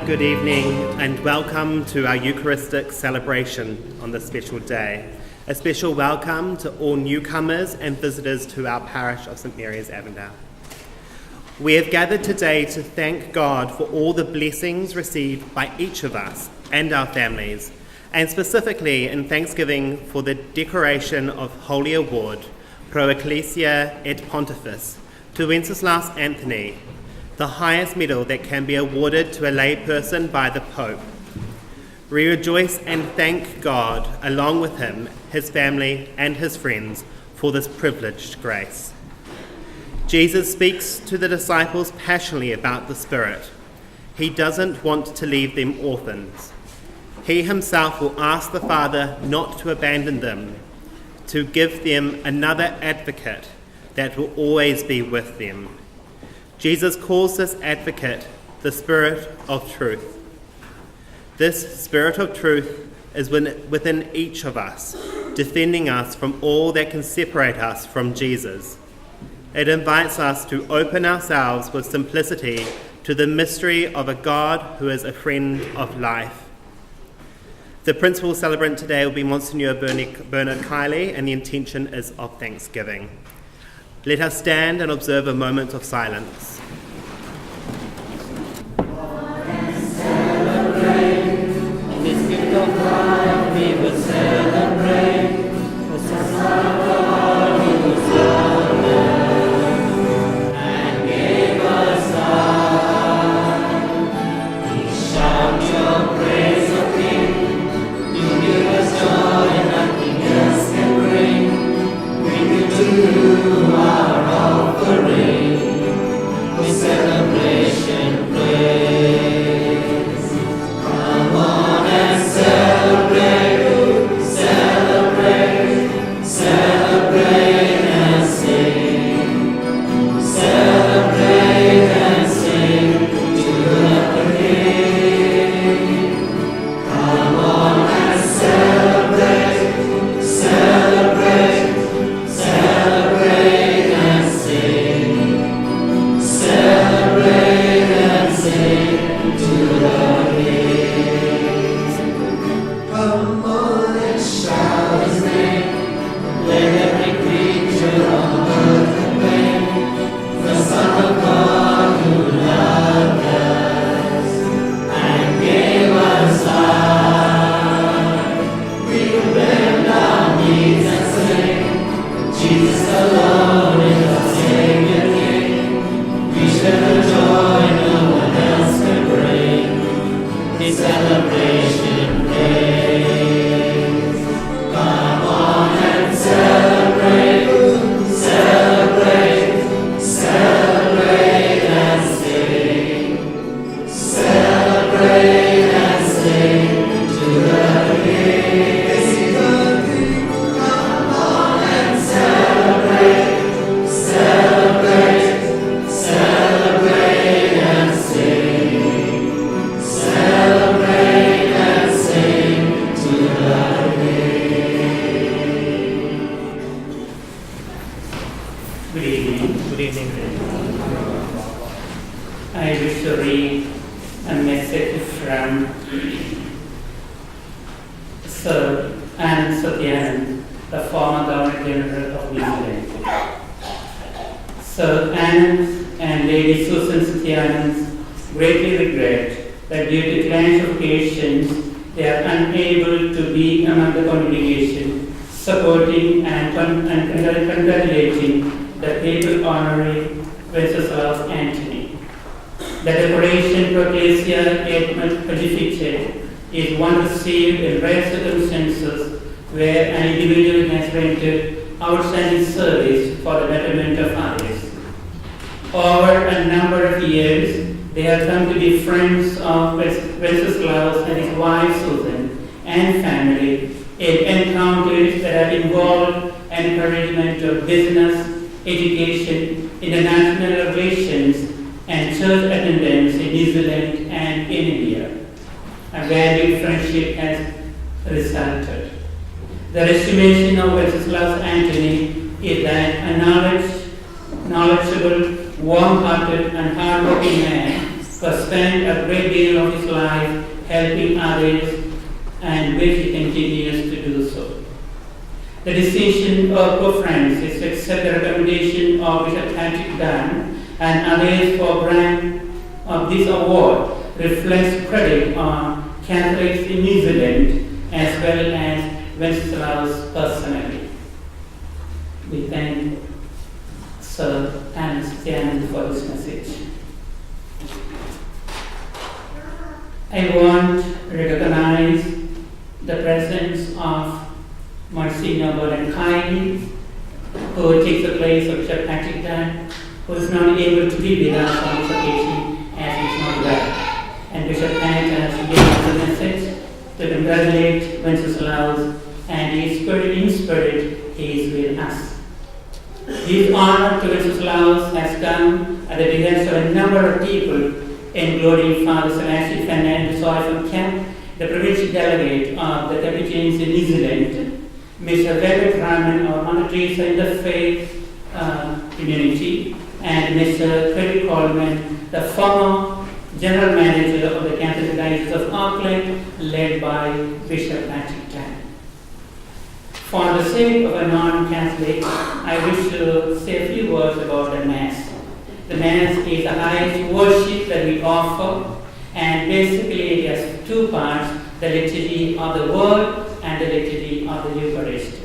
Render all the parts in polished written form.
good evening and welcome to our Eucharistic celebration on this special day. A special welcome to all newcomers and visitors to our parish of St Mary's, Avondale. We have gathered today to thank God for all the blessings received by each of us and our families, and specifically in thanksgiving for the decoration of Holy Award, Pro Ecclesia et Pontifice, to Wenceslaus Anthony, the highest medal that can be awarded to a layperson by the Pope. We rejoice and thank God, along with him, his family, and his friends, for this privileged grace. Jesus speaks to the disciples passionately about the Spirit. He doesn't want to leave them orphans. He himself will ask the Father not to abandon them, to give them another advocate that will always be with them. Jesus calls this advocate the Spirit of Truth. This Spirit of Truth is within each of us, defending us from all that can separate us from Jesus. It invites us to open ourselves with simplicity to the mystery of a God who is a friend of life. The principal celebrant today will be Monsignor Bernard KIELY, and the intention is of thanksgiving. Let us stand and observe a moment of silence. Wenceslaus Anthony. The decoration Pro Ecclesia et Pontifice is one received in rare circumstances where an individual has rendered outstanding service for the betterment of others. Over a number of years, they have come to be friends of Wenceslaus and his wife Susan and family in encounters that have involved encouragement of business, education, international relations, and church attendance in New Zealand and in India. A valued friendship has resulted. The estimation of Wenceslaus Anthony is that a knowledgeable, warm-hearted, and hard-working man who has spent a great deal of his life helping others and which he continues to do so. The decision of co-friends is to accept the recommendation of Bishop Patrick Dunn and others for grant of this award reflects credit on Catholics in New Zealand as well as Wenceslaus personally. We thank Sir Thomas Jan for this message. I want to recognize the presence of Monsignor KIELY, who takes the place of Bishop Patrick Dunn, who is not able to be with us on this occasion as he is not well. And Bishop Patrick has given us a message to congratulate Wenceslaus, and in spirit he is with us. This honor to Wenceslaus has come at the behest of a number of people, including Father Sebastian Fernandez from Camp, the provincial delegate of the Capuchins in New Zealand, Mr. VENKAT RAMAN of Mother Teresa INTERFAITH community, and Mr. KERRY COLEMAN, the former General Manager of the Catholic Diocese of AUCKLAND, led by Bishop Patrick Dunn. For the sake of a non-Catholic, I wish to say a few words about the Mass. The Mass is the highest worship that we offer, and basically it has two parts, the liturgy of the Word and the liturgy of the Eucharist.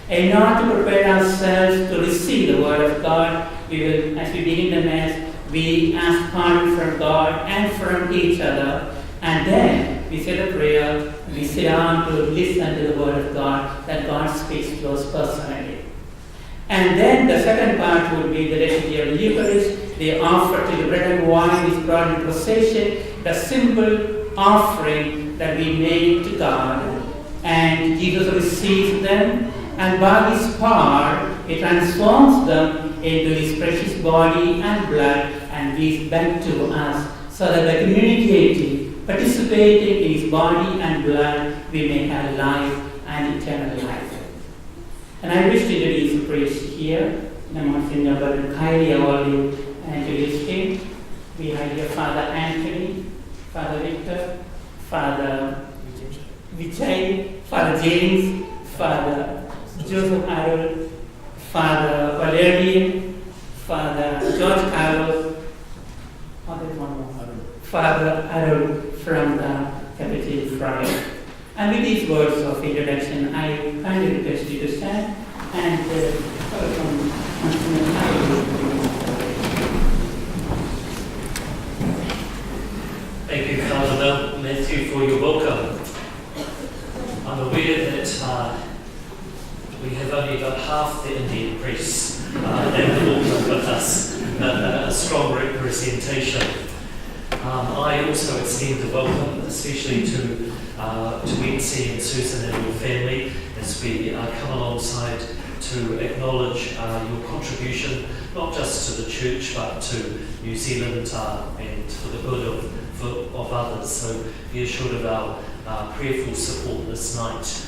In order to prepare ourselves to receive the Word of God, we will, as we begin the Mass, we ask pardon from God and from each other, and then we say the prayer, we sit down to listen to the Word of God, that God speaks to us personally. And then the second part would be the liturgy of the Eucharist. The offer to the bread and wine is brought in procession, the simple offering that we make to God. And Jesus receives them, and by his power, he transforms them into his precious body and blood and gives back to us, so that by communicating, participating in his body and blood, we may have life and eternal life. And I wish to introduce the priest here, Monsignor KIELY, our introduce him. We have here Father Anthony, Father Victor, Father Vijay, Father James, Father Joseph Harold, Father Valerian, Father George Carlos, Father Harold from the Capuchin Friar. And with these words of introduction, I kindly request you to stand and welcome Monsignor KIELY. Thank you, Father Matthew, for your welcome. I'm aware that we have only got half the Indian priests that welcome with us, a strong representation. I also extend a welcome, especially to Betsy and Susan and your family, as we come alongside to acknowledge your contribution, not just to the church, but to New Zealand and for the good of others. So be assured of our prayerful support this night.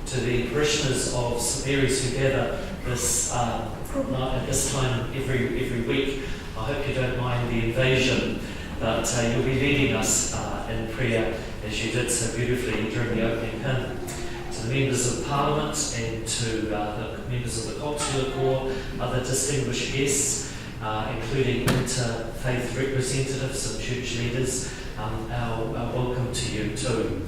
To the parishioners of St Mary's who gather this at this time every week, I hope you don't mind the invasion, but you'll be leading us in prayer as you did so beautifully during the opening hymn. To the members of Parliament and to the members of the Consular Corps, other distinguished guests, including interfaith representatives and church leaders, our welcome to you too.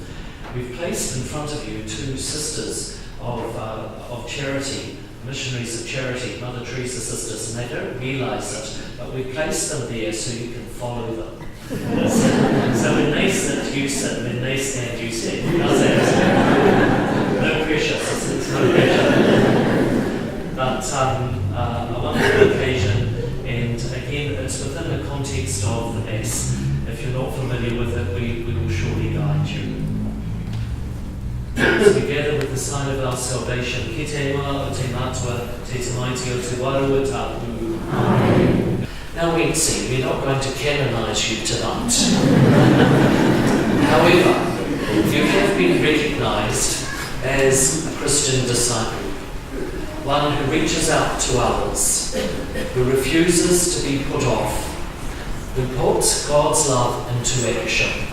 We've placed in front of you two sisters of charity, missionaries of charity, Mother Teresa sisters, and they don't realise it, but we've placed them there so you can follow them. So when they sit, you sit. When they stand, you stand. How's that? No pressure, sisters, no pressure. But a wonderful occasion, and again, it's within the context of the Mass. If you're not familiar with it, we will surely guide you. As we gather with the sign of our salvation, ki te mua o te matua, te tamaiti o te waru tapu. Amen. Now, Wency, we're not going to canonise you tonight. However, you have been recognised as a Christian disciple, one who reaches out to others, who refuses to be put off, who puts God's love into action.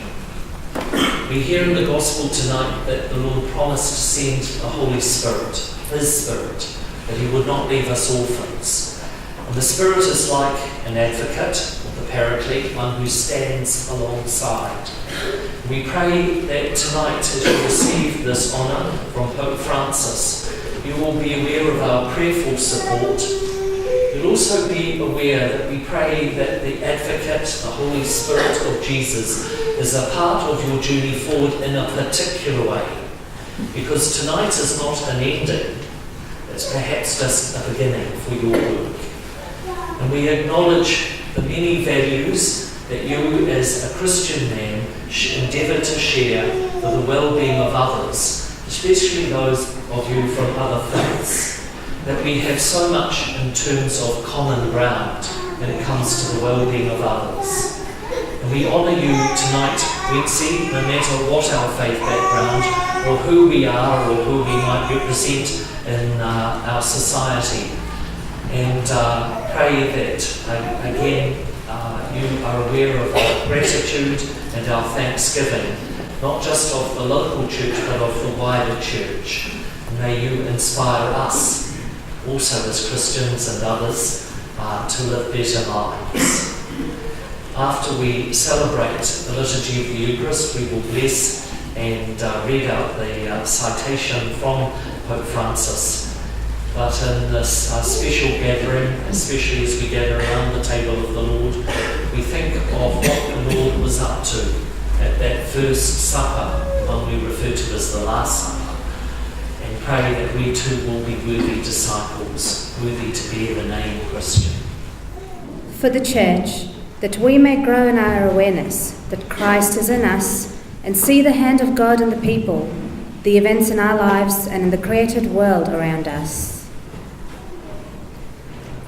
We hear in the Gospel tonight that the Lord promised to send the Holy Spirit, His Spirit, that He would not leave us orphans. And the Spirit is like an advocate, or the paraclete, one who stands alongside. We pray that tonight, as you receive this honour from Pope Francis, you will be aware of our prayerful support. You'll also be aware that we pray that the advocate, the Holy Spirit of Jesus, is a part of your journey forward in a particular way. Because tonight is not an ending, it's perhaps just a beginning for your work. And we acknowledge the many values that you as a Christian man endeavour to share for the well-being of others, especially those of you from other faiths. That we have so much in terms of common ground when it comes to the well-being of others. And we honour you tonight, Wency, no matter what our faith background, or who we are, or who we might represent in our society. And pray that, again, you are aware of our gratitude and our thanksgiving, not just of the local church, but of the wider church. And may you inspire us, also as Christians and others, to live better lives. After we celebrate the liturgy of the Eucharist, we will bless and read out the citation from Pope Francis. But in this special gathering, especially as we gather around the table of the Lord, we think of what the Lord was up to at that first supper, the one we refer to as the Last Supper. Pray that we too will be worthy disciples, worthy to bear the name Christian. For the Church, that we may grow in our awareness that Christ is in us and see the hand of God in the people, the events in our lives and in the created world around us.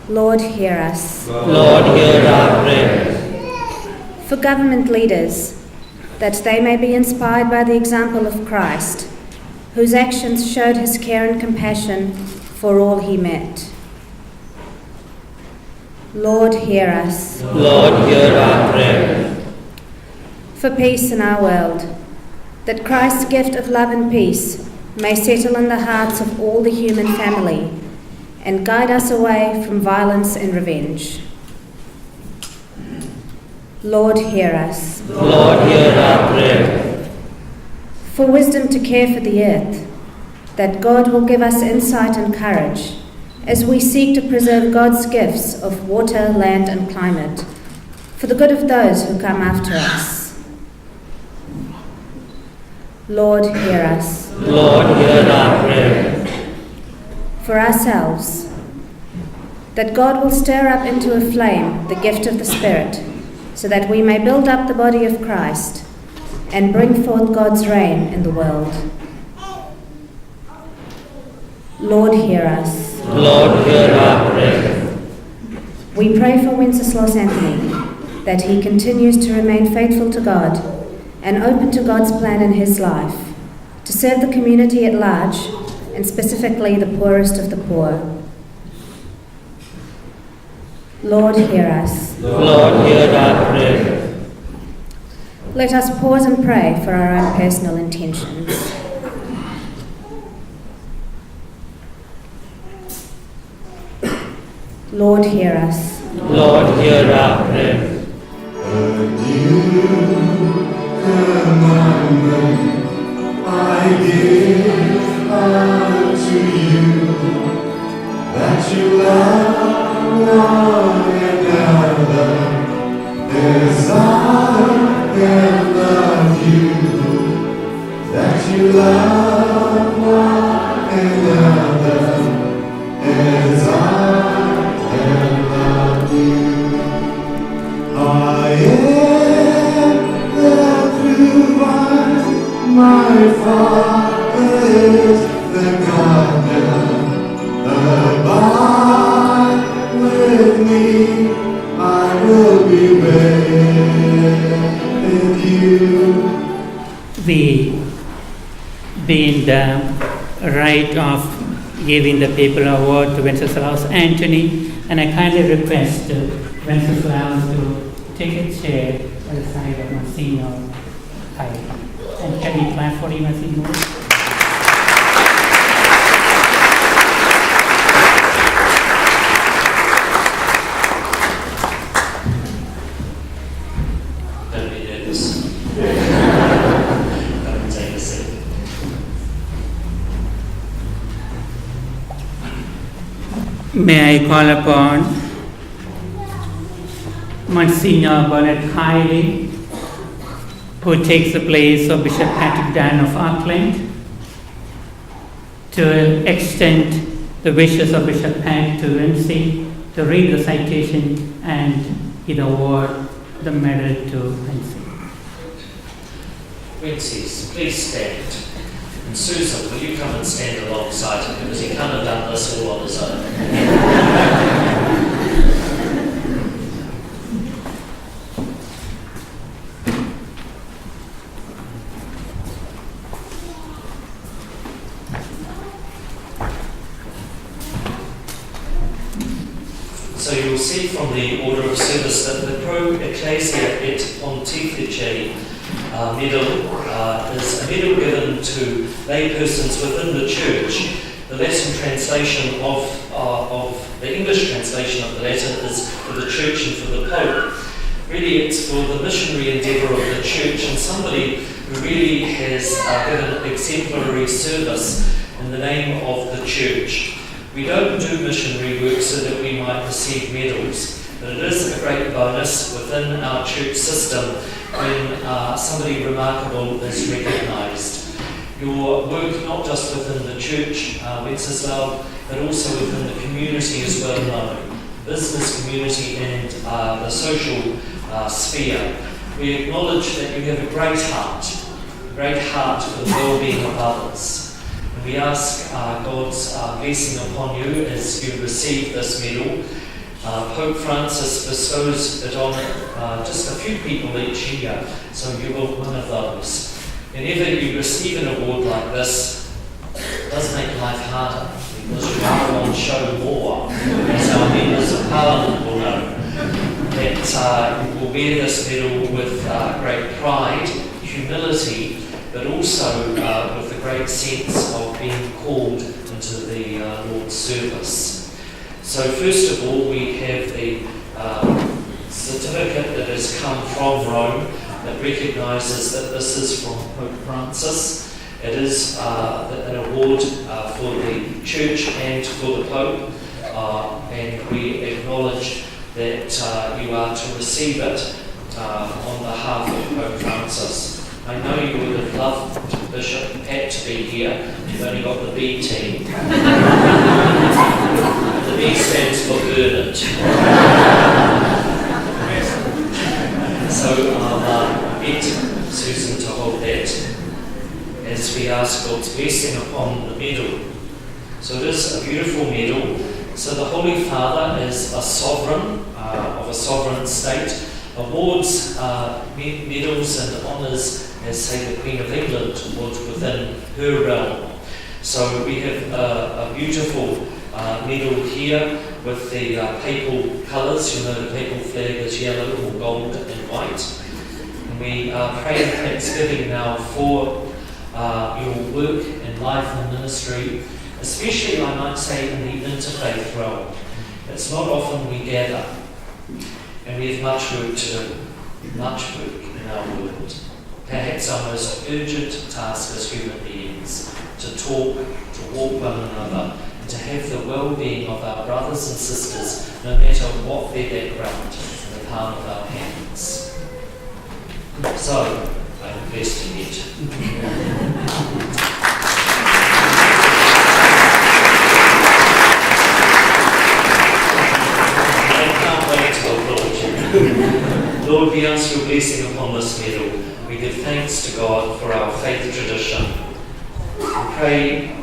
Lord, hear us. Lord, hear our prayers. For government leaders, that they may be inspired by the example of Christ, whose actions showed his care and compassion for all he met. Lord, hear us. Lord, hear our prayer. For peace in our world, that Christ's gift of love and peace may settle in the hearts of all the human family and guide us away from violence and revenge. Lord, hear us. Lord, hear our prayer. For wisdom to care for the earth, that God will give us insight and courage as we seek to preserve God's gifts of water, land and climate for the good of those who come after us. Lord, hear us. Lord, hear our prayer. For ourselves, that God will stir up into a flame the gift of the Spirit, so that we may build up the body of Christ and bring forth God's reign in the world. Lord, hear us. Lord, hear our prayer. We pray for Wenceslaus Anthony, that he continues to remain faithful to God and open to God's plan in his life, to serve the community at large, and specifically the poorest of the poor. Lord, hear us. Lord, hear our prayer. Let us pause and pray for our own personal intentions. Lord, hear us. Lord, hear our prayer. A new commandment I give unto you, that you love one another as I have loved you, that you love one another as I have loved you. I am the true vine, my Father is the gardener. Abide with me, I will be with you. We being the right of giving the papal award to Wenceslaus Anthony, and I kindly request Wenceslaus to take a chair by the side of Monsignor KIELY. And can we clap for him as he moves? Don't be nervous. Come and take a seat. May I call upon Monsignor KIELY, who takes the place of Bishop Patrick Dan of AUCKLAND, to extend the wishes of Bishop Pat to Vinci, to read the citation and he'd award the medal to Vinci. Wences, please stand. And Susan, will you come and stand alongside him, because he can't have done this all on his own. So you'll see from the order of service that the Pro Ecclesia et Pontifice medal is a medal given to laypersons within the Church. The Latin translation of the English translation of the Latin is for the Church and for the Pope. Really, it's for the missionary endeavour of the Church and somebody who really has given exemplary service in the name of the Church. We don't do missionary work so that we might receive medals, but it is a great bonus within our church system when somebody remarkable is recognised. Your work, not just within the church, Wenceslaus, but also within the community is well known, business community and the social sphere. We acknowledge that you have a great heart for the well-being of others. We ask God's blessing upon you as you receive this medal. Pope Francis bestows it on just a few people each year, so you are one of those. Whenever you receive an award like this, it does make life harder, because you are on show more, as our members of Parliament will know. That you will wear this medal with great pride, humility, but also with a great sense of being called into the Lord's service. So first of all, we have the certificate that has come from Rome that recognises that this is from Pope Francis. It is an award for the Church and for the Pope, and we acknowledge that you are to receive it on behalf of Pope Francis. I know you would have loved Bishop Pat to be here. You've only got the B team. The B stands for Bernard. So I'll get Susan to hold that as we ask God's blessing upon the medal. So it is a beautiful medal. So the Holy Father is a sovereign of a sovereign state, awards medals and honours as, say, the Queen of England would within her realm. So we have a beautiful medal here with the papal colours. You know, the papal flag is yellow or gold and white. And we pray in thanksgiving now for your work and life and ministry, especially, I might say, in the interfaith realm. It's not often we gather, and we have much work to do, much work in our world. Perhaps our most urgent task as human beings, to talk, to walk one another, and to have the well-being of our brothers and sisters, no matter what their background, in the palm of our hands. So, I'm blessed indeed. I can't wait to applaud you. Lord, we ask your blessing upon this medal. We give thanks to God for our faith tradition. We pray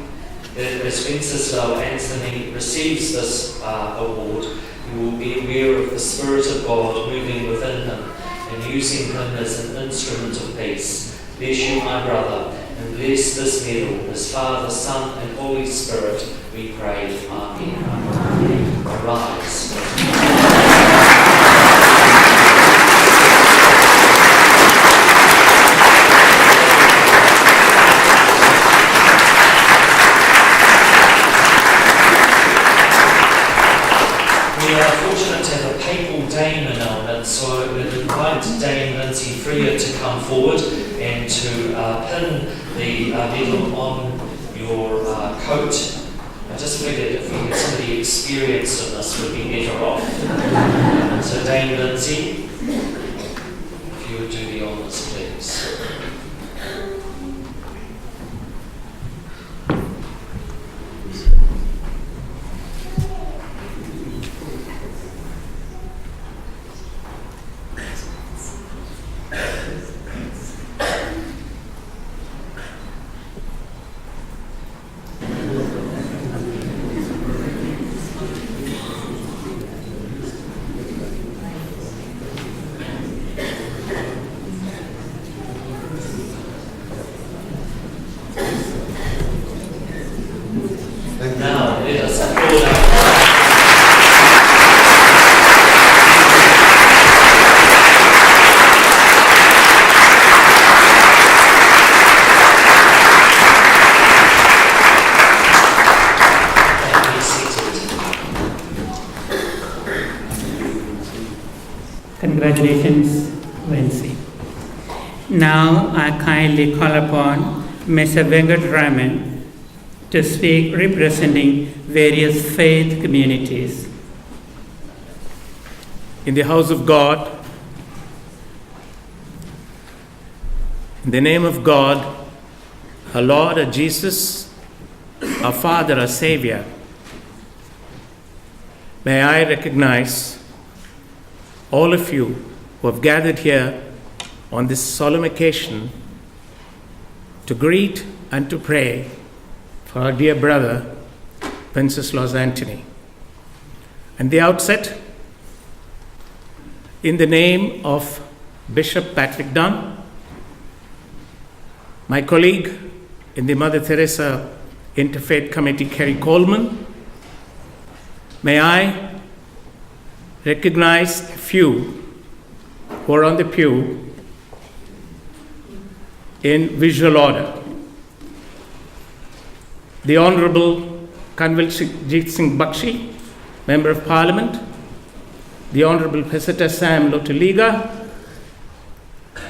that as Wenceslaus Anthony receives this award, he will be aware of the Spirit of God moving within him and using him as an instrument of peace. Bless you, my brother, and bless this medal, as Father, Son, and Holy Spirit, we pray. Amen. Arise. forward and to pin the medal on your coat. I just figured if we had somebody experienced in this, we'd be better off. So Dame Lindsay, if you would do the honours, please. Now, let us applaud our Congratulations, Wency. Now I kindly call upon Mr. VENKAT RAMAN to speak representing various faith communities. In the house of God, in the name of God, our Lord, our Jesus, our Father, our Savior, may I recognize all of you who have gathered here on this solemn occasion to greet and to pray for our dear brother, Wenceslaus Anthony. At the outset, in the name of Bishop Patrick Dunn, my colleague in the Mother Teresa Interfaith Committee, Kerry Coleman, may I recognize a few who are on the pew in visual order. The Honorable Kanwaljit Singh Bakshi, Member of Parliament, the Honorable Pesita Sam Lotoliga,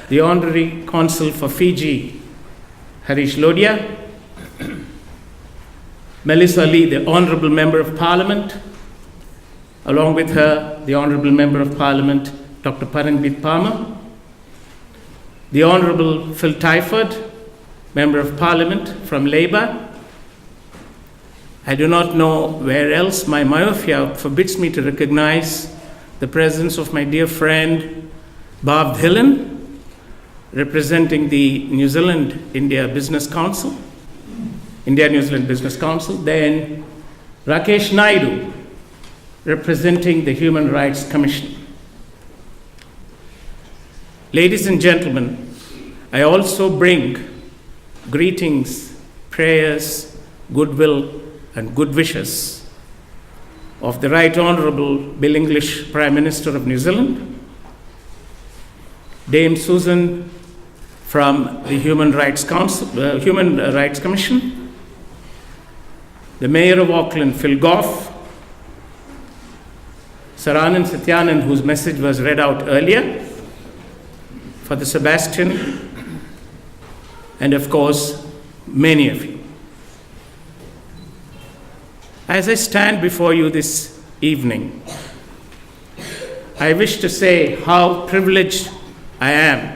the Honorary Consul for Fiji, Harish Lodia, Melissa Lee, the Honorable Member of Parliament, along with her, the Honorable Member of Parliament, Dr. Paranbit Palmer, the Honorable Phil Tyford, Member of Parliament from Labour. I do not know where else my myopia forbids me to recognize the presence of my dear friend, Bob Dhillon, representing the New Zealand-India Business Council, India-New Zealand Business Council. Then Rakesh Naidu, representing the Human Rights Commission. Ladies and gentlemen, I also bring greetings, prayers, goodwill, and good wishes of the Right Honourable Bill English, Prime Minister of New Zealand, Dame Susan from the Human Rights Commission, the Mayor of Auckland, Phil Goff, Sir Anand Satyanand, whose message was read out earlier, Father Sebastian, and of course, many of you. As I stand before you this evening, I wish to say how privileged I am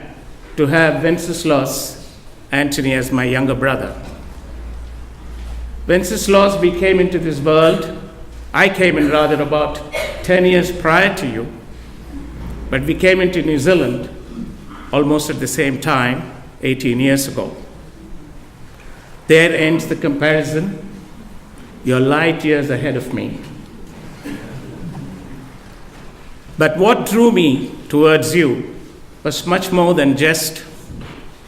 to have Wenceslaus Anthony as my younger brother. Wenceslaus, we came into this world, I came in rather about 10 years prior to you, but we came into New Zealand almost at the same time, 18 years ago. There ends the comparison. You're light years ahead of me. But what drew me towards you was much more than just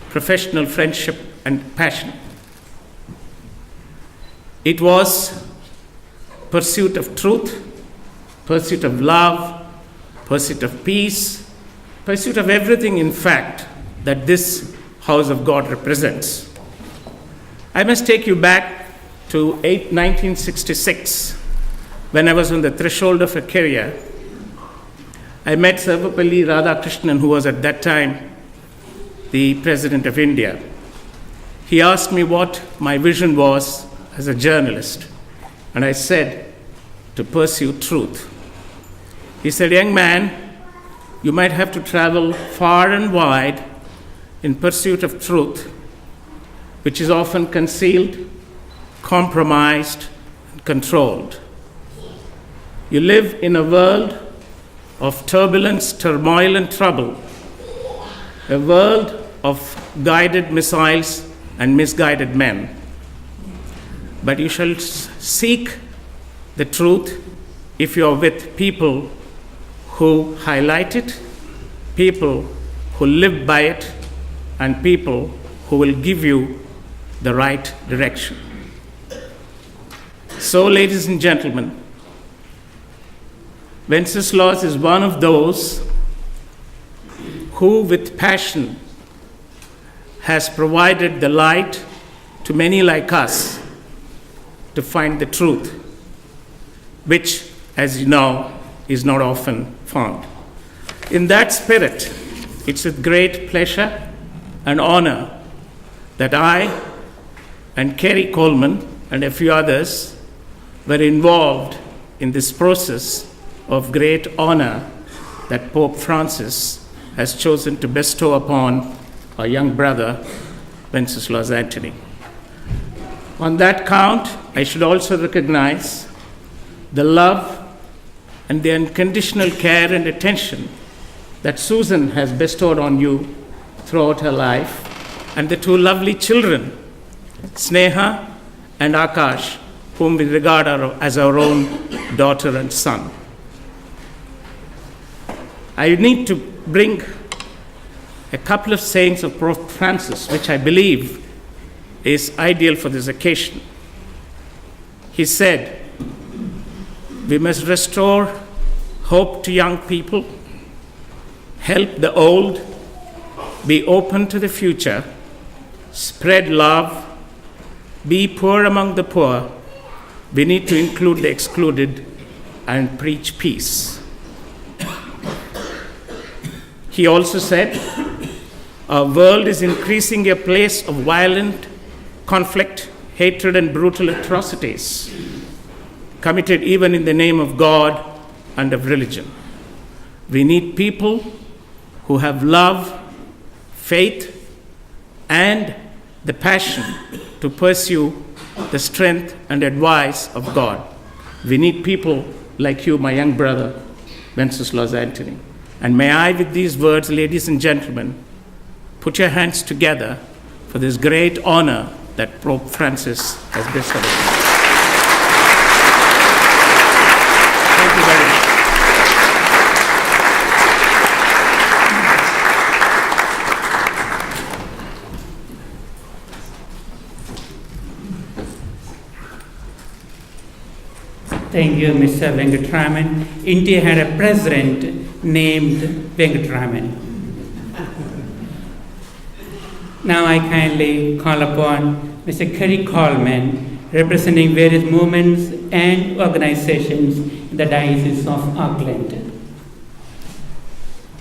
professional friendship and passion. It was pursuit of truth, pursuit of love, pursuit of peace, pursuit of everything, in fact, that this house of God represents. I must take you back to 1966, when I was on the threshold of a career. I met Sarvapalli Radhakrishnan, who was at that time the President of India. He asked me what my vision was as a journalist, and I said, to pursue truth. He said, young man, you might have to travel far and wide in pursuit of truth, which is often concealed, compromised, and controlled. You live in a world of turbulence, turmoil, and trouble, a world of guided missiles and misguided men. But you shall seek the truth if you are with people who highlight it, people who live by it, and people who will give you the right direction. So, ladies and gentlemen, Wenceslaus is one of those who, with passion, has provided the light to many like us to find the truth, which, as you know, is not often found. In that spirit, it's with great pleasure and honor that I and KERRY Coleman and a few others were involved in this process of great honor that Pope Francis has chosen to bestow upon our young brother, Wenceslaus Anthony. On that count, I should also recognize the love and the unconditional care and attention that Susan has bestowed on you throughout her life, and the two lovely children, Sneha and Akash, whom we regard as our own daughter and son. I need to bring a couple of sayings of Pope Francis, which I believe is ideal for this occasion. He said, we must restore hope to young people, help the old, be open to the future, spread love, be poor among the poor. We need to include the excluded and preach peace. He also said, our world is increasingly a place of violent conflict, hatred, and brutal atrocities, committed even in the name of God and of religion. We need people who have love, faith, and the passion to pursue the strength and advice of God. We need people like you, my young brother, Wenceslaus Anthony. And may I, with these words, ladies and gentlemen, put your hands together for this great honor that Pope Francis has bestowed upon us. Thank you very much. Thank you, Mr. Venkataraman. India had a president named Venkataraman. Now I kindly call upon Mr. KERRY Coleman, representing various movements and organizations in the Diocese of AUCKLAND.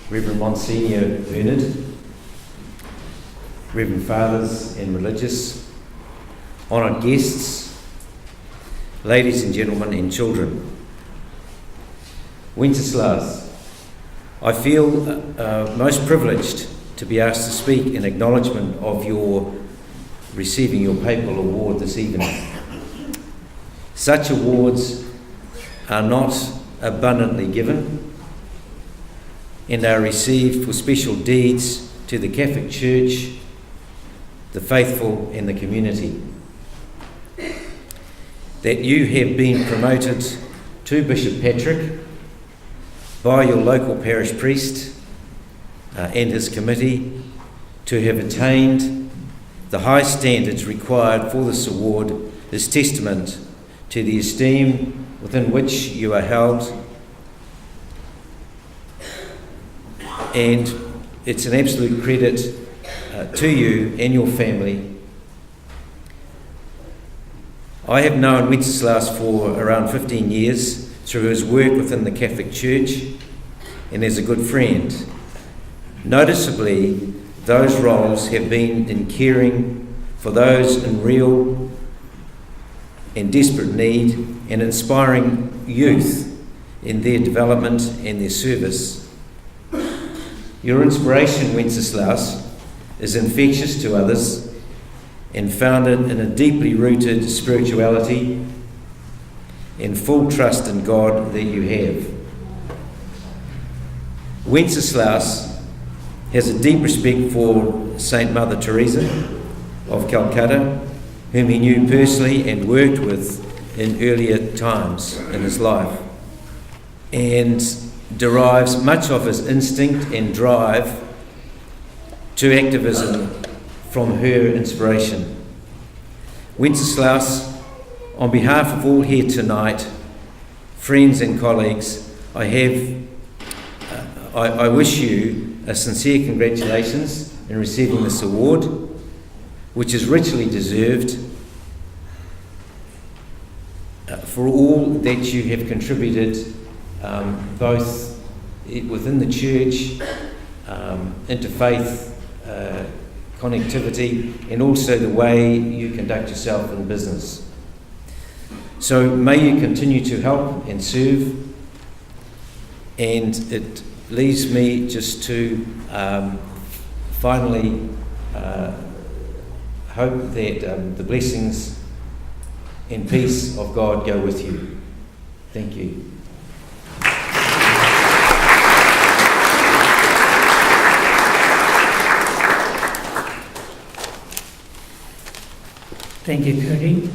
Reverend Monsignor Bernard, Reverend Fathers and Religious, honoured guests, ladies and gentlemen and children. Wenceslaus, I feel most privileged to be asked to speak in acknowledgement of your receiving your papal award this evening. Such awards are not abundantly given and are received for special deeds to the Catholic Church, the faithful and the community. That you have been promoted to Bishop Patrick by your local parish priest and his committee to have attained the high standards required for this award is testament to the esteem within which you are held, and it's an absolute credit to you and your family. I have known Wenceslaus for around 15 years through his work within the Catholic Church and as a good friend. Noticeably, those roles have been in caring for those in real and desperate need and inspiring youth in their development and their service. Your inspiration, Wenceslaus, is infectious to others and founded in a deeply rooted spirituality and full trust in God that you have. Wenceslaus has a deep respect for Saint Mother Teresa of Calcutta, whom he knew personally and worked with in earlier times in his life, and derives much of his instinct and drive to activism from her inspiration. Wenceslaus, on behalf of all here tonight, friends and colleagues, I wish you a sincere congratulations in receiving this award, which is richly deserved for all that you have contributed, both within the church, interfaith connectivity, and also the way you conduct yourself in business. So may you continue to help and serve, and it leaves me just to finally hope that the blessings and peace of God go with you. Thank you. Thank you, Kerry.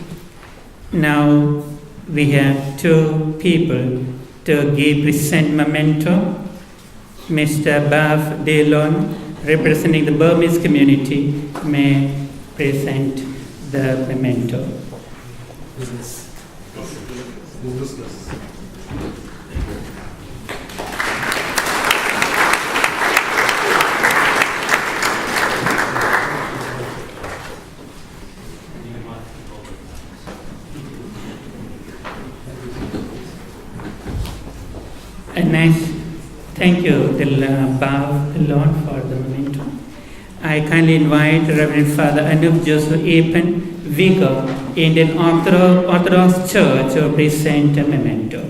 Now we have two people to give present memento. Mr. Bav Delon, representing the Burmese community, may present the memento. And nice. Thank you, Bav Delon, for the memento. I kindly invite Reverend Father ANUP Joseph EAPEN, VICAR, Indian Orthodox Church, to present a memento.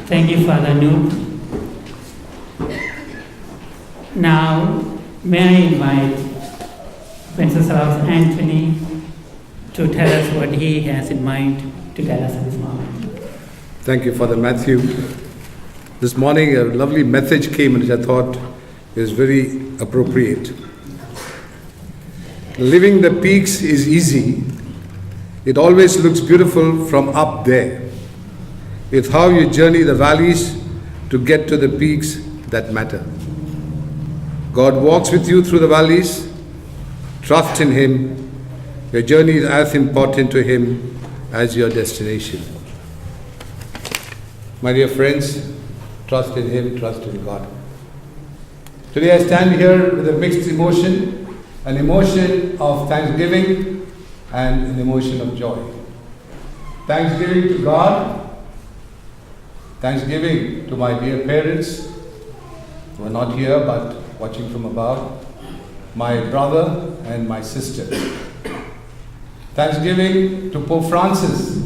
Thank you, Father ANUP. Now, may I invite Wenceslaus Anthony to tell us what he has in mind to tell us at this moment. Thank you, Father Matthew. This morning, a lovely message came which I thought is very appropriate. Living the peaks is easy. It always looks beautiful from up there. It's how you journey the valleys to get to the peaks that matter. God walks with you through the valleys. Trust in Him. Your journey is as important to Him as your destination. My dear friends, trust in Him, trust in God. Today I stand here with a mixed emotion, an emotion of thanksgiving and an emotion of joy. Thanksgiving to God, thanksgiving to my dear parents who are not here but watching from above, my brother and my sister. Thanksgiving to Pope Francis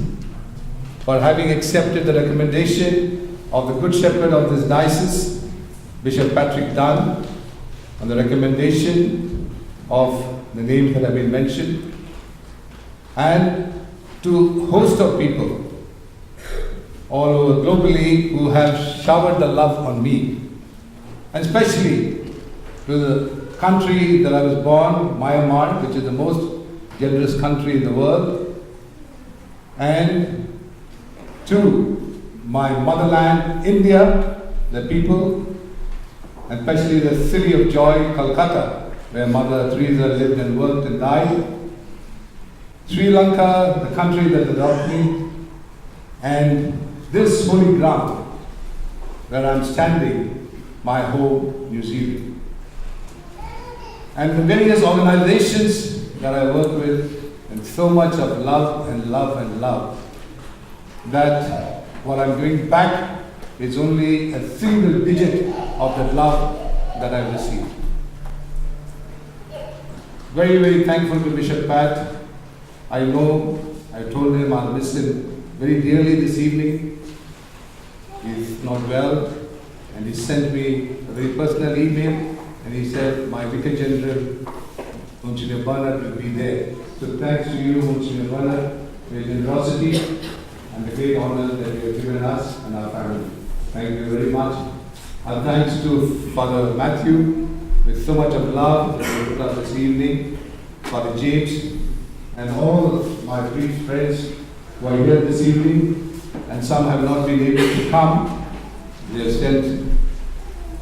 for having accepted the recommendation of the Good Shepherd of this diocese, Bishop Patrick Dunn, on the recommendation of the names that have been mentioned, and to a host of people all over globally who have showered the love on me, and especially to the country that I was born, Myanmar, which is the most generous country in the world, and to my motherland, India, the people, and especially the city of joy, Calcutta, where Mother Teresa lived and worked and died, Sri Lanka, the country that adopted me, and this holy ground, where I'm standing, my home, New Zealand. And the various organizations that I work with, and so much of love and love and love, that what I'm doing back is only a single digit of the love that I've received. Very, very thankful to Bishop Pat. I know, I told him I'll miss him very dearly this evening. He's not well, and he sent me a very personal email, and he said, my Vicar General, Monsignor Bernard, will be there. So thanks to you, Monsignor Bernard, for your generosity and the great honor that you have given us and our family. Thank you very much. Our thanks to Father Matthew, with so much of love that he put up this evening, Father James, and all of my priest friends who are here this evening, and some have not been able to come. They have sent,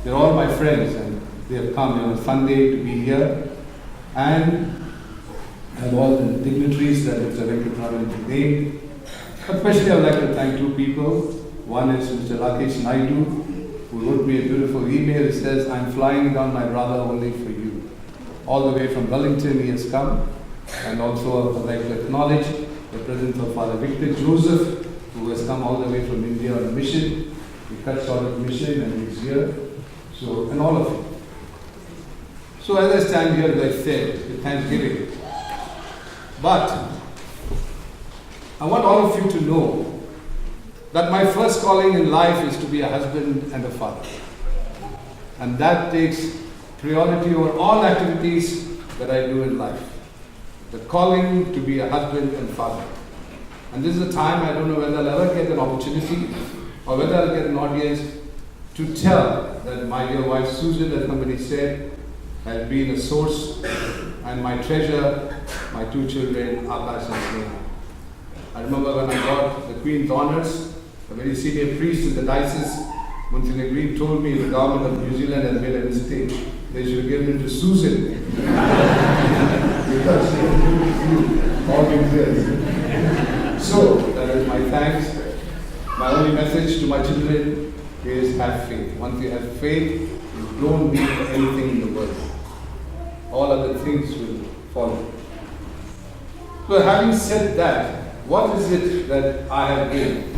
they're all my friends, and they have come on Sunday to be here, and all the dignitaries that Mr. VENKAT named. Especially I would like to thank two people. One is Mr. Rakesh Naidu, who wrote me a beautiful email. It says, I'm flying down my brother only for you. All the way from Wellington he has come. And also I would like to acknowledge the presence of Father Victor Joseph, who has come all the way from India on a mission. He cut short of mission and he's here. So, and all of you. So as I stand here, as I said, with thanksgiving. But I want all of you to know that my first calling in life is to be a husband and a father. And that takes priority over all activities that I do in life. The calling to be a husband and father. And this is a time I don't know whether I'll ever get an opportunity or whether I'll get an audience to tell that my dear wife Susan, as somebody said, has been a source and my treasure, my two children, Akash and Sneha. I remember when I got the Queen's Honours, a very senior priest in the diocese, Monsignor Green told me the government of New Zealand has made a mistake. They should give it to Susan. Because she has been with you all these years. So, that is my thanks. My only message to my children is have faith. Once you have faith, you don't need anything in the world. All other things will follow. So having said that, what is it that I have been?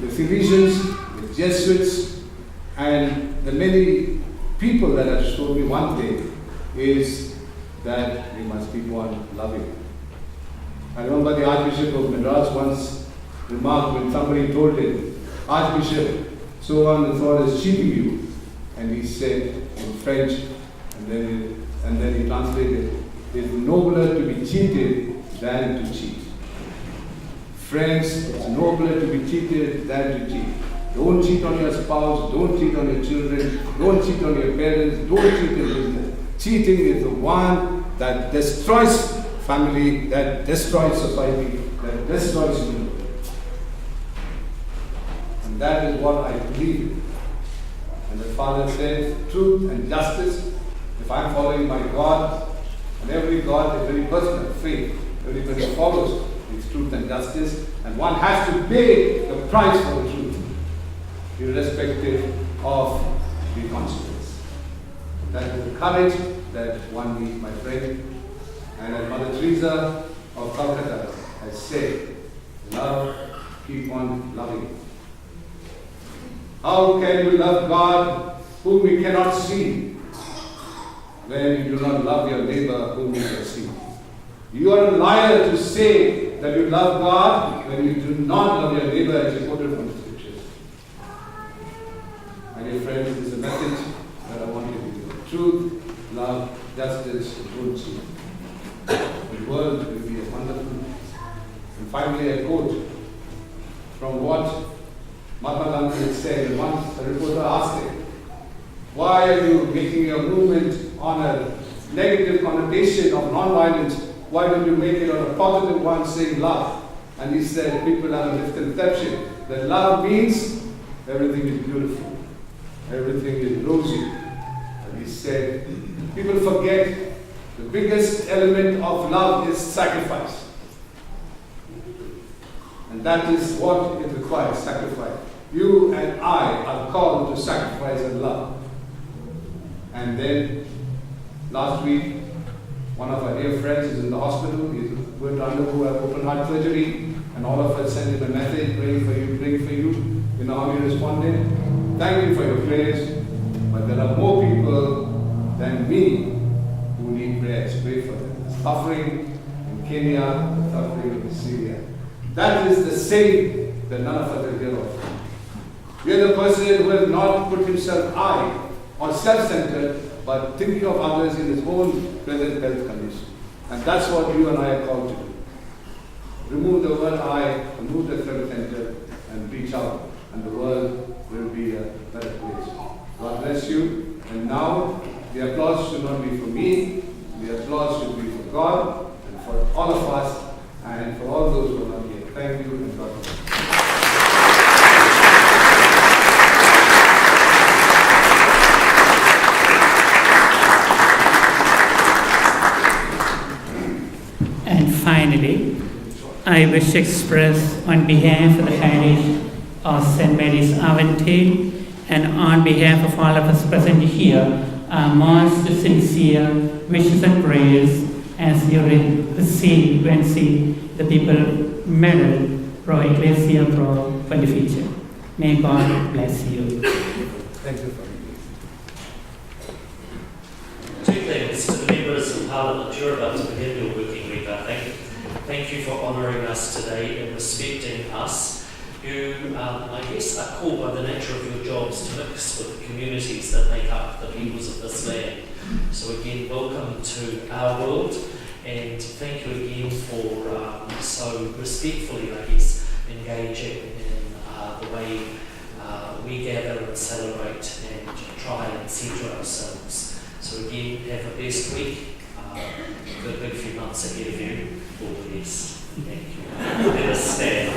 The Salesians, the Jesuits, and the many people that have shown me one thing is that we must keep on loving. I remember the Archbishop of Madras once remarked when somebody told him, Archbishop, so on and so on is cheating you. And he said in French, and then he translated, it's nobler to be cheated than to cheat. Friends, it's nobler to be cheated than to cheat. Don't cheat on your spouse, don't cheat on your children, don't cheat on your parents, don't cheat in business. Cheating is the one that destroys family, that destroys society, that destroys humanity. And that is what I believe. And the Father said, truth and justice. If I'm following my God, and every God is very personal, faith, everybody follows its truth and justice, and one has to pay the price for the truth, irrespective of the consequence. That is the courage that one needs, my friend. And as Mother Teresa of Calcutta has said, love, keep on loving. How can you love God whom we cannot see when you do not love your neighbor whom you can see? You are a liar to say that you love God when you do not love your neighbor, as you quoted from the scriptures. My dear friends, this is a message that I want you to do. Truth, love, justice, and truth. The world will be a wonderful place. And finally, a quote from what Mahatma Gandhi had said. And once a reporter asked him, why are you making your movement on a negative connotation of non-violence? Why don't you make it on a positive one, saying love? And he said, people have a misconception that love means everything is beautiful, everything is rosy. And he said, people forget the biggest element of love is sacrifice. And that is what it requires, sacrifice. You and I are called to sacrifice and love. And then last week, one of our dear friends is in the hospital. He's going to undergo an open heart surgery, and all of us sent him a message, praying for you, praying for you. You know how he responded? Thank you for your prayers, but there are more people than me who need prayers. Pray for them. The suffering in Kenya, the suffering in Syria. That is the same that none of us will hear of. We are the person who has not put himself I or self-centered, but thinking of others in his own present health condition. And that's what you and I are called to do. Remove the word I, remove the self-centered, and reach out, and the world will be a better place. God bless you. And now, the applause should not be for me, the applause should be for God, and for all of us, and for all those who are not here. Thank you, and God bless you. And finally, I wish to express on behalf of the parish of St. Mary's Avondale and on behalf of all of us present here, our most sincere wishes and prayers as you receive and see the people medal Pro Ecclesia Pro Pontifice. May God bless you. Thank you for me. Two things to the members of Parliament. You're about to begin your working week, I think. Thank you for honouring us today and respecting us. You, I guess, are called by the nature of your jobs to mix with the communities that make up the peoples of this land. So again, welcome to our world, and thank you again for so respectfully, I guess, engaging in the way we gather and celebrate and try and centre ourselves. So again, have a best week. Got a big few months ahead of you. All the best. Thank you. Let us stand.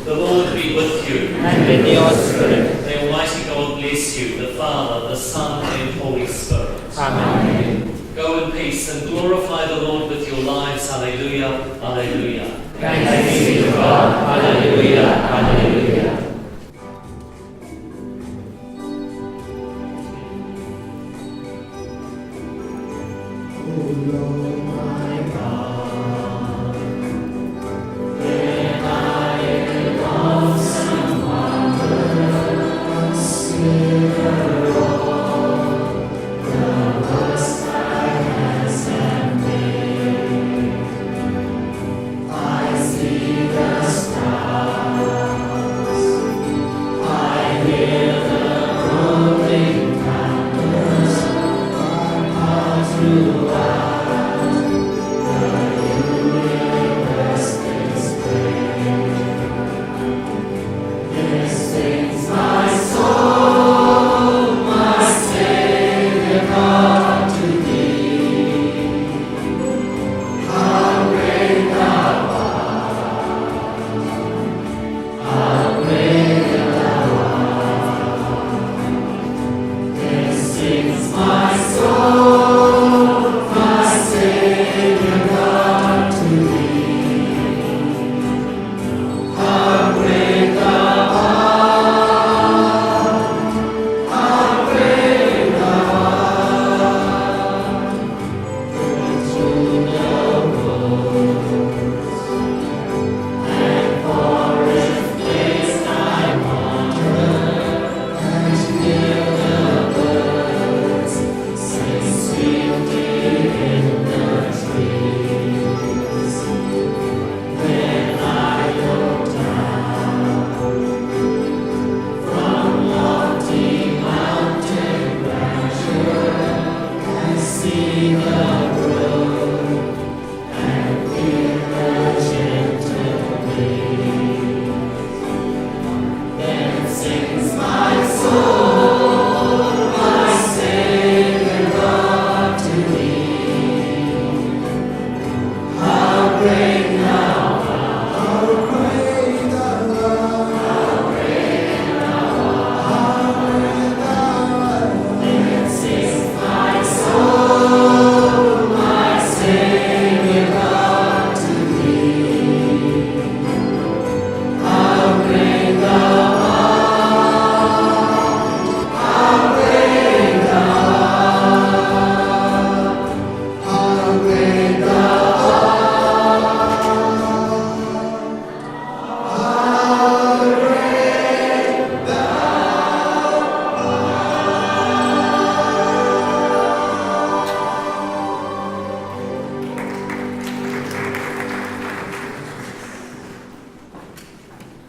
The Lord be with you. And with your spirit. The Almighty God bless you, the Father, the Son, and Holy Spirit. Amen. Go in peace and glorify the Lord with your lives. Alleluia. Alleluia. Thanks be to God. Alleluia. Alleluia. Oh Lord.